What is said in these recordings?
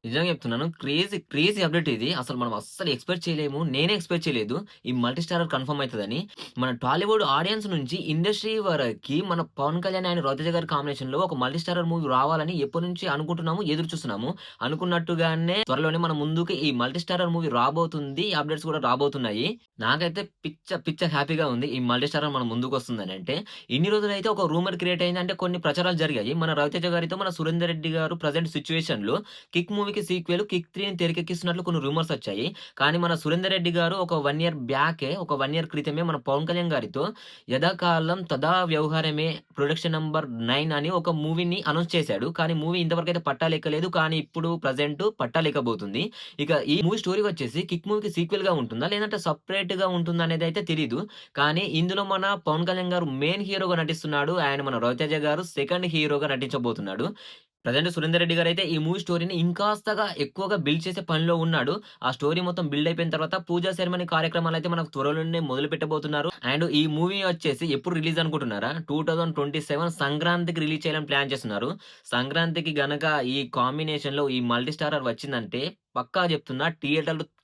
నిజంగా చెప్తున్నాను. Crazy update ఇది. అసలు మనం అస్సలు ఎక్స్‌పెక్ట్ చేయలేము. నేనే ఎక్స్‌పెక్ట్ చేయలేదు. ఈ మల్టీ స్టారర్ కన్ఫర్మ్ అయితదని. మన టాలీవుడ్ ఆడియన్స్ నుంచి ఇండస్ట్రీ వరకి మన 'పవన్ కళ్యాణ్' అండ్ 'రవితేజ' గారి కాంబినేషన్‌లో ఒక మల్టీ స్టారర్ మూవీ రావాలని ఎప్పటినుంచి అనుకుంటున్నాము, ఎదురు చూస్తున్నాము. అనుకున్నట్టుగానే త్వరలోనే మన ముందుకి ఈ మల్టీ స్టారర్ మూవీ రాబోతుంది. ఈ అప్‌డేట్స్ కూడా రాబోతున్నాయి. నాకైతే పిచ్చ హ్యాపీగా ఉంది. ఈ మల్టీ స్టారర్ మన ముందుకొస్తుందనంటే. ఇన్ని రోజులైతే ఒక రూమర్ క్రియేట్ అయింది. అంటే కొన్ని ప్రచారాలు జరిగాయి. మన 'రవితేజ' గారితో మన 'సురేందర్ రెడ్డి' గారు ప్రెజెంట్ సిట్యుయేషన్‌లో 'కిక్' మూవీకి సీక్వెల్ 'కిక్ 3'ని తెరకెక్కిస్తున్నట్లు కొన్ని రూమర్స్ వచ్చాయి. కానీ మన 'సురేందర్ రెడ్డి' గారు ఒక 1 ఇయర్ బ్యాకే, ఒక 1 ఇయర్ క్రితమే మన 'పవన్ కళ్యాణ్' గారితో 'యథాకాలం తదా వ్యవహారమే ప్రొడక్షన్ నంబర్ 9' అని ఒక మూవీని అనౌన్స్ చేశాడు. కానీ మూవీ ఇంతవరకైతే పట్టాలెక్కలేదు. కానీ ఇప్పుడు ప్రెజెంట్ పట్టాలెక్కబోతుంది. ఇక ఈ మూవీ స్టోరీ వచ్చేసి 'కిక్' మూవీకి సీక్వెల్‌గా ఉంటుందా? లేదంటే సెపరేట్‌గా ఉంటుందా అనేదైతే తెలీదు. కానీ ఇందులో మన 'పవన్ కళ్యాణ్' గారు మెయిన్ హీరోగా నటిస్తున్నాడు. అండ్ మన 'రవితేజ' గారు సెకండ్ హీరోగా నటించబోతున్నాడు. ప్రెజెంట్ 'సురేందర్ రెడ్డి' గారైతే ఈ మూవీ స్టోరీని ఇంకాస్తగా ఎక్కువగా బిల్డ్ చేసే పనిలో ఉన్నాడు. ఆ స్టోరీ మొత్తం బిల్డ్ అయిపోయిన తర్వాత పూజా సెరమనీ కార్యక్రమాలైతే మనకు త్వరలోనే మొదలుపెట్టబోతున్నారు. అండ్ ఈ మూవీ వచ్చేసి ఎప్పుడు రిలీజ్ అనుకుంటున్నారా? 2027 సంక్రాంతికి రిలీజ్ చేయాలని ప్లాన్ చేస్తున్నారు. సంక్రాంతికి గనక ఈ కాంబినేషన్‌లో ఈ మల్టీ స్టారర్ వచ్చిందంటే పక్కా చెప్తున్నా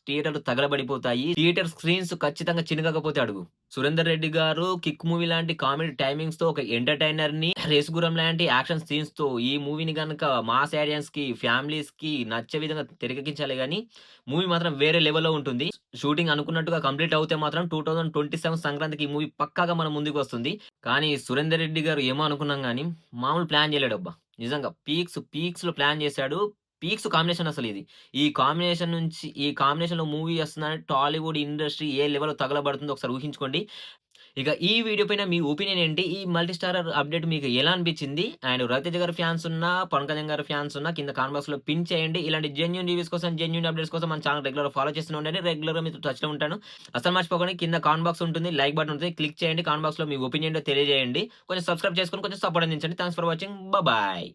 థియేటర్లు తగలబడిపోతాయి. థియేటర్ స్క్రీన్స్ ఖచ్చితంగా చినగకపోతే అడుగు. 'సురేందర్ రెడ్డి' గారు 'కిక్' మూవీ లాంటి కామెడీ టైమింగ్స్‌తో ఒక ఎంటర్‌టైనర్‌ని, 'రేసు గుర్రం' లాంటి యాక్షన్ సీన్స్‌తో ఈ మూవీని గనక మాస్ ఆడియన్స్‌కి, ఫ్యామిలీస్‌కి నచ్చే విధంగా తెరకెక్కించాలి గానీ, మూవీ మాత్రం వేరే లెవెల్‌లో ఉంటుంది. షూటింగ్ అనుకున్నట్టుగా కంప్లీట్ అవుతే మాత్రం 2027 సంక్రాంతికి ఈ మూవీ పక్కాగా మన ముందుకొస్తుంది. కానీ 'సురేందర్ రెడ్డి' గారు ఏమో అనుకున్నాం గానీ, మామూలు ప్లాన్ చేయలేడబ్బా! నిజంగా పీక్స్‌లో ప్లాన్ చేశాడు. పీక్స్ కాంబినేషన్ అసలిది. ఈ కాంబినేషన్‌లో మూవీ వస్తుందంటే టాలీవుడ్ ఇండస్ట్రీ ఏ లెవెల్‌లో తగలబడుతుందో ఒకసారి ఊహించుకోండి. ఇక ఈ వీడియో పైన మీ ఒపీనియన్ ఏంటి? ఈ మల్టీ స్టారర్ అప్‌డేట్ మీకు ఎలా అనిపించింది? అండ్ 'రవితేజ' గారి ఫ్యాన్స్ ఉన్నా, 'పవన్ కళ్యాణ్' గారి ఫ్యాన్స్ ఉన్నా కింద కామెంట్ బాక్స్‌లో పిన్ చేయండి. ఇలాంటి జెన్యూన్ రివ్యూస్ కోసం, జెన్యూన్ అప్‌డేట్స్ కోసం మన ఛానెల్ రెగ్యులర్‌గా ఫాలో చేస్తూనే ఉండండి. రెగ్యులర్‌గా మీతో టచ్‌లో ఉంటాను. అస్సలు మర్చిపోకండి, కింద కామెంట్ బాక్స్ ఉంటుంది. లైక్ బటన్ ఉంటుంది. క్లిక్ చేయండి. కామెంట్ బాక్స్‌లో మీ ఒపీనియన్ ఏంటో తెలియజేయండి. కొంచెం సబ్స్క్రైబ్ చేసుకొని కొంచెం సపోర్ట్ అందించండి. Thanks for watching. బాయ్.